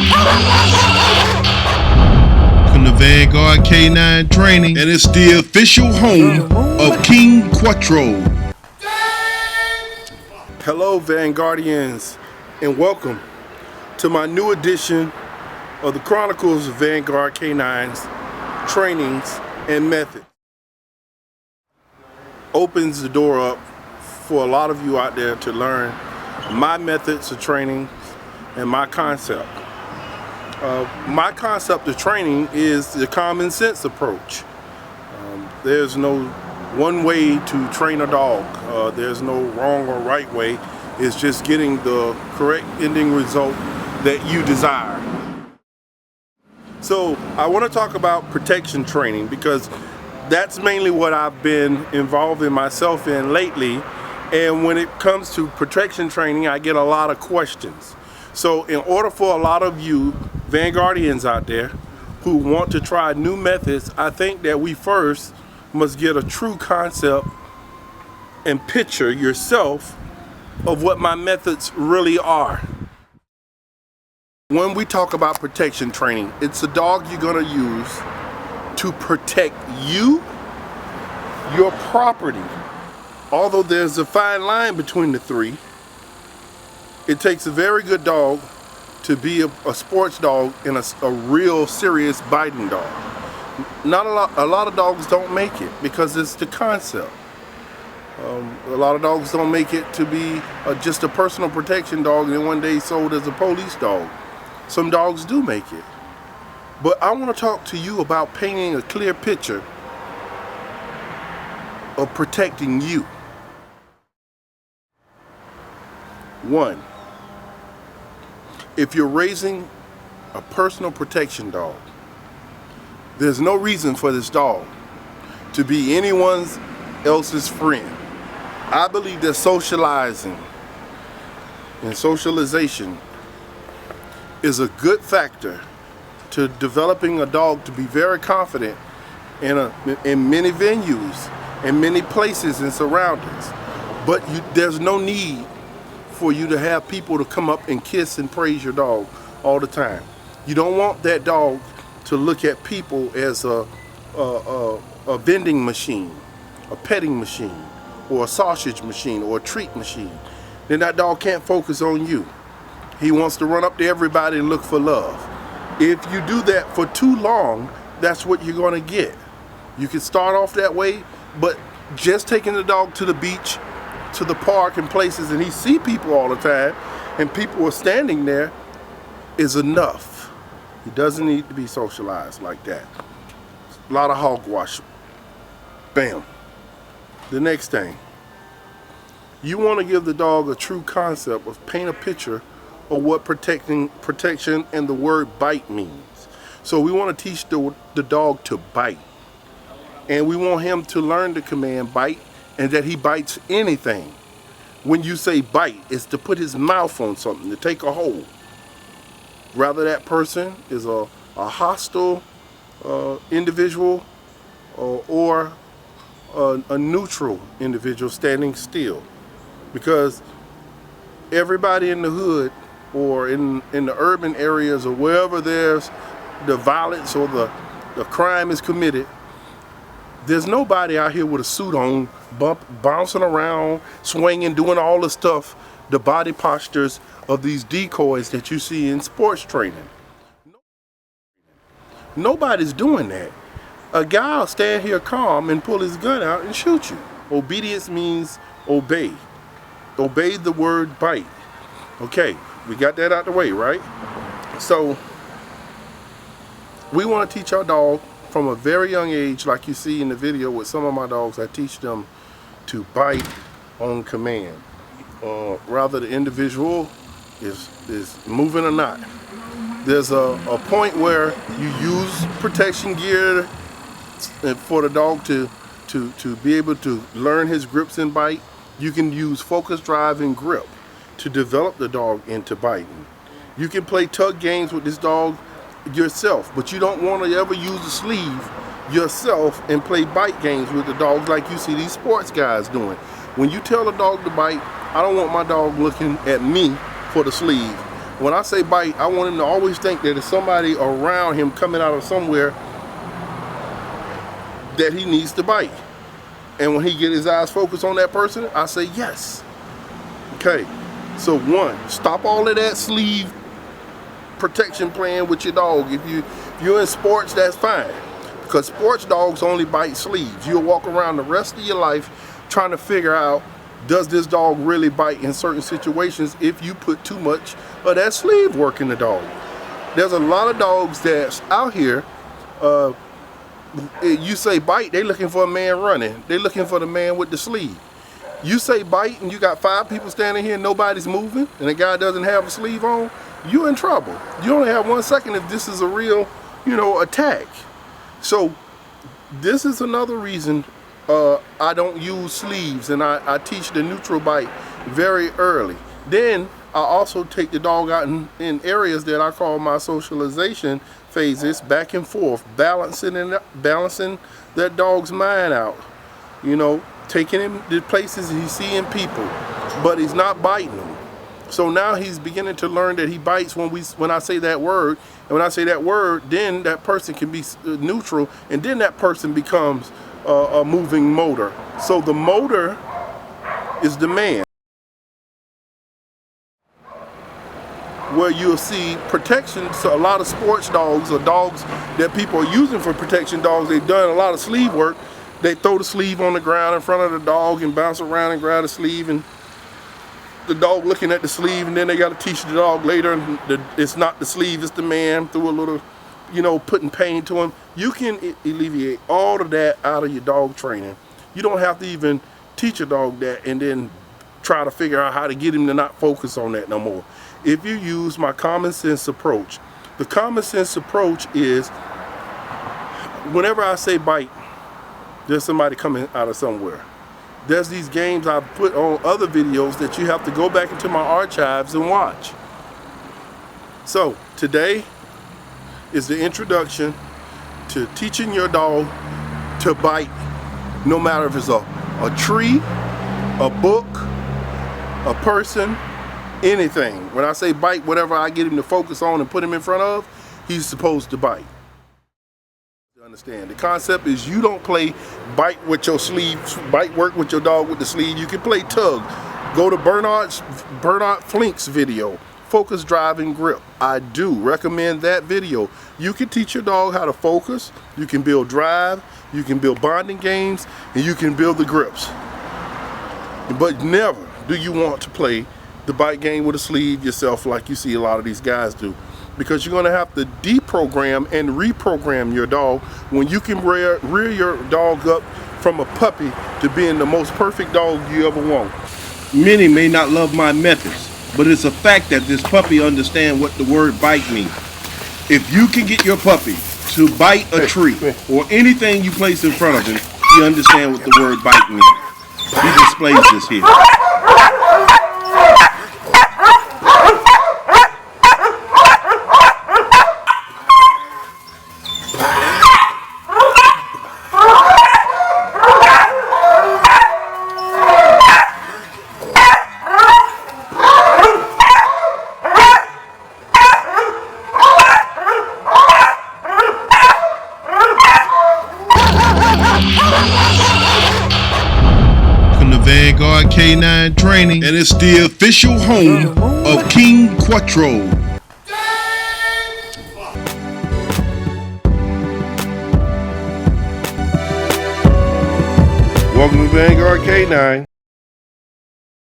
From the Vanguard K9 training, and it's the official home of King Quattro. Hello Vanguardians, and welcome to my new edition of the Chronicles of Vanguard K9's trainings and methods. Opens the door up for a lot of you out there to learn my methods of training and my concept. My concept of training is the common sense approach. There's no one way to train a dog. There's no wrong or right way. It's just getting the correct ending result that you desire. So I want to talk about protection training because that's mainly what I've been involving myself in lately. And when it comes to protection training, I get a lot of questions. So in order for a lot of you Vanguardians out there who want to try new methods, I think that we first must get a true concept and picture yourself of what my methods really are. When we talk about protection training, it's a dog you're going to use to protect you, your property. Although there's a fine line between the three, it takes a very good dog to be a sports dog and a real serious biting dog. A lot of dogs don't make it because it's the concept. A lot of dogs don't make it to be just a personal protection dog and then one day sold as a police dog. Some dogs do make it. But I want to talk to you about painting a clear picture of protecting you. One, if you're raising a personal protection dog, there's no reason for this dog to be anyone else's friend. I believe that socializing and socialization is a good factor to developing a dog to be very confident in many venues and many places and surroundings. But there's no need for you to have people to come up and kiss and praise your dog all the time. You don't want that dog to look at people as a vending machine, a petting machine, or a sausage machine, or a treat machine. Then that dog can't focus on you. He wants to run up to everybody and look for love. If you do that for too long, that's what you're going to get. You can start off that way, but just taking the dog to the beach, to the park and places, and he see people all the time, and people are standing there, is enough. He doesn't need to be socialized like that. A lot of hogwash. Bam. The next thing, you want to give the dog a true concept of paint a picture of what protection and the word bite means. So we want to teach the dog to bite. And we want him to learn the command bite and that he bites anything. When you say bite, it's to put his mouth on something, to take a hold. Rather that person is a hostile individual or a neutral individual standing still. Because everybody in the hood or in the urban areas or wherever there's the violence or the crime is committed, there's nobody out here with a suit on, bouncing around, swinging, doing all the stuff, the body postures of these decoys that you see in sports training. Nobody's doing that. A guy will stand here calm and pull his gun out and shoot you. Obedience means obey. Obey the word bite. Okay, we got that out the way, right? So, we want to teach our dog from a very young age, like you see in the video with some of my dogs, I teach them to bite on command. Rather the individual is moving or not. There's a point where you use protection gear for the dog to be able to learn his grips and bite. You can use focus, drive, and grip to develop the dog into biting. You can play tug games with this dog yourself, but you don't want to ever use the sleeve yourself and play bite games with the dogs like you see these sports guys doing. When you tell a dog to bite, I don't want my dog looking at me for the sleeve. When I say bite, I want him to always think that there's somebody around him coming out of somewhere that he needs to bite. And when he get his eyes focused on that person, I say yes. Okay, so one, stop all of that sleeve protection plan with your dog. If you're in sports, that's fine, because sports dogs only bite sleeves. You'll walk around the rest of your life trying to figure out, does this dog really bite in certain situations if you put too much of that sleeve work in the dog. There's a lot of dogs that's out here, you say bite, they looking for a man running. They looking for the man with the sleeve. You say bite and you got 5 people standing here and nobody's moving, and the guy doesn't have a sleeve on, you're in trouble. You only have 1 second if this is a real, attack. So this is another reason I don't use sleeves, and I teach the neutral bite very early. Then I also take the dog out in areas that I call my socialization phases, back and forth, balancing that dog's mind out. Taking him to places he's seeing people, but he's not biting them. So now he's beginning to learn that he bites when I say that word. And when I say that word, then that person can be neutral, and then that person becomes a moving motor. So the motor is the man. Where you'll see protection, so a lot of sports dogs or dogs that people are using for protection dogs, they've done a lot of sleeve work. They throw the sleeve on the ground in front of the dog and bounce around and grab the sleeve, and the dog looking at the sleeve, and then they got to teach the dog later it's not the sleeve, it's the man, through a little, putting pain to him. You can alleviate all of that out of your dog training. You don't have to even teach a dog that and then try to figure out how to get him to not focus on that no more. If you use my common sense approach, the common sense approach is, whenever I say bite, there's somebody coming out of somewhere. There's these games I've put on other videos that you have to go back into my archives and watch. So today is the introduction to teaching your dog to bite, no matter if it's a tree, a book, a person, anything. When I say bite, whatever I get him to focus on and put him in front of, he's supposed to bite. Understand, the concept is you don't play bite with your sleeve, bite work with your dog with the sleeve. You can play tug. Go to Bernard Flink's video, Focus, Drive, and Grip. I do recommend that video. You can teach your dog how to focus, you can build drive, you can build bonding games, and you can build the grips. But never do you want to play the bite game with a sleeve yourself like you see a lot of these guys do. Because you're going to have to deprogram and reprogram your dog when you can rear your dog up from a puppy to being the most perfect dog you ever want. Many may not love my methods, but it's a fact that this puppy understands what the word bite means. If you can get your puppy to bite a tree or anything you place in front of him, he understands what the word bite means. He displays this here. Vanguard K9 Training, and it's the official home of King Quattro. Welcome to Vanguard K9.